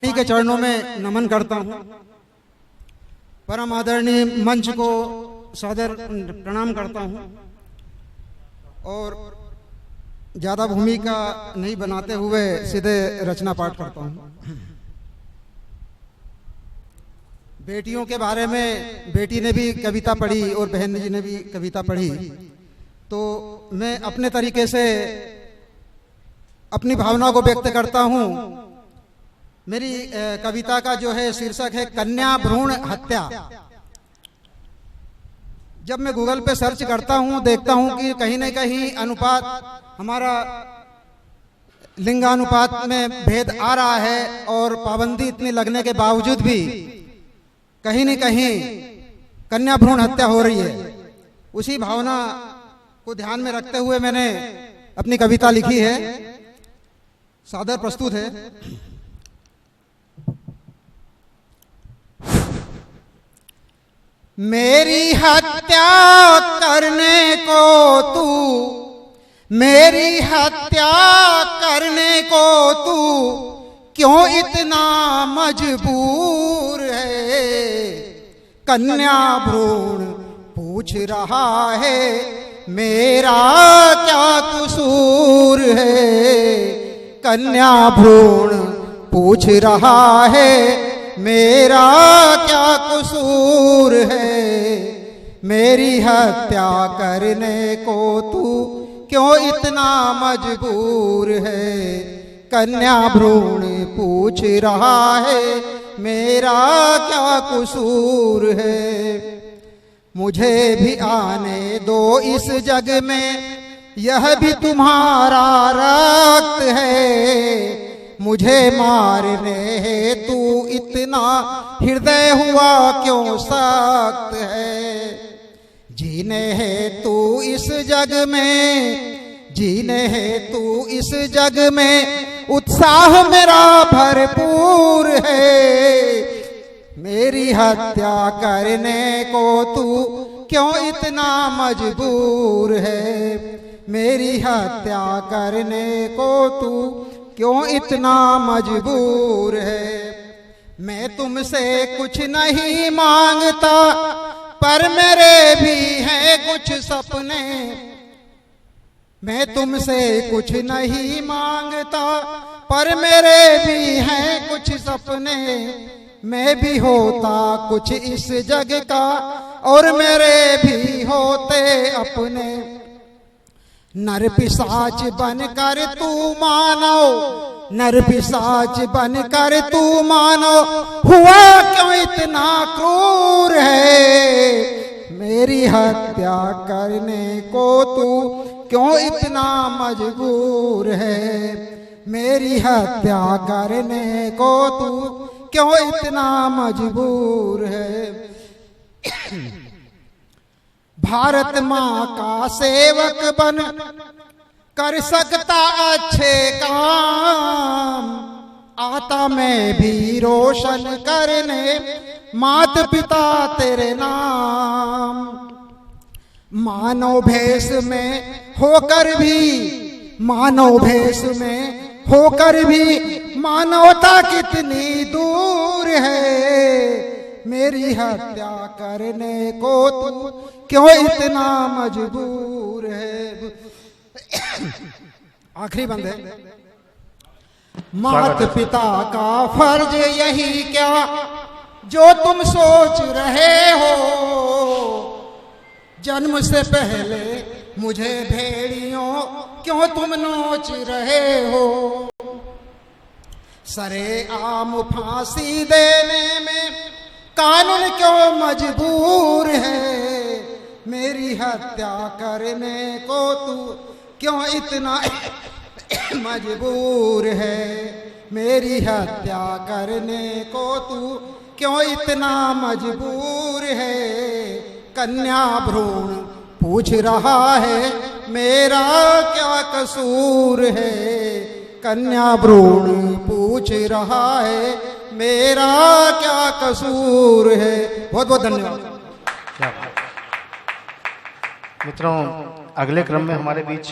इन्हीं के चरणों में नमन करता हूँ। परम आदरणीय मंच को सादर प्रणाम करता हूँ और ज़्यादा भूमिका नहीं बनाते हुए सीधे रचना पाठ करता हूँ। बेटियों के बारे में बेटी ने भी कविता पढ़ी और बहन जी ने भी कविता पढ़ी, तो मैं अपने तरीके से अपनी भावना को व्यक्त करता हूँ। मेरी कविता का जो है शीर्षक है कन्या भ्रूण हत्या। जब मैं गूगल पे सर्च करता हूँ देखता हूँ कि कहीं न कहीं अनुपात हमारा लिंगानुपात में भेद आ रहा है और पाबंदी इतनी लगने के बावजूद भी कहीं न कहीं कन्या भ्रूण हत्या हो रही है। उसी भावना को ध्यान में रखते हुए मैंने अपनी कविता लिखी है, सादर प्रस्तुत है। मेरी हत्या करने को तू, मेरी हत्या करने को तू क्यों इतना मजबूर है। कन्या भ्रूण पूछ रहा है मेरा क्या कसूर है। कन्या भ्रूण पूछ रहा है मेरा क्या कसूर है। मेरी हत्या करने को तू क्यों इतना मजबूर है। कन्या भ्रूण पूछ रहा है मेरा क्या कसूर है। मुझे भी आने दो इस जग में, यह भी तुम्हारा रक्त है। मुझे मारने है तू इतना हृदय हुआ क्यों सख्त है। जीने है तू इस जग में, जीने है तू इस जग में, उत्साह मेरा भरपूर है। मेरी हत्या करने को तू क्यों इतना मजबूर है। मेरी हत्या करने को तू क्यों इतना मजबूर है। मैं तुमसे कुछ नहीं मांगता पर मेरे भी हैं कुछ सपने। मैं तुमसे कुछ नहीं मांगता पर मेरे भी हैं कुछ सपने। मैं भी होता कुछ इस जग का और मेरे भी होते अपने। नर पिशाच बनकर तू मानो, नर पिशाच बनकर तू मानो, हुआ क्यों इतना क्रूर है। मेरी हत्या करने को तू क्यों इतना मजबूर है। मेरी हत्या करने को तू क्यों इतना मजबूर है। भारत माँ का सेवक बन कर सकता अच्छे काम। आता मैं भी रोशन करने मात पिता तेरे नाम। मानव भेष में होकर भी, मानव भेष में होकर भी मानवता कितनी दूर है। मेरी हत्या करने को तू क्यों इतना मजबूर है। आखिरी बंद है। माता पिता का फर्ज यही क्या जो तुम सोच रहे हो। जन्म से पहले मुझे भेड़ियों क्यों तुम नोच रहे हो। सरेआम फांसी देने में कानून क्यों मजबूर है। मेरी हत्या करने को तू क्यों इतना मजबूर है। मेरी हत्या करने को तू क्यों इतना मजबूर है। कन्या भ्रूण पूछ रहा है मेरा क्या कसूर है। कन्या भ्रूण पूछ रहा है मेरा क्या कसूर है। बहुत बहुत धन्यवाद। मित्रों, अगले क्रम में हमारे बीच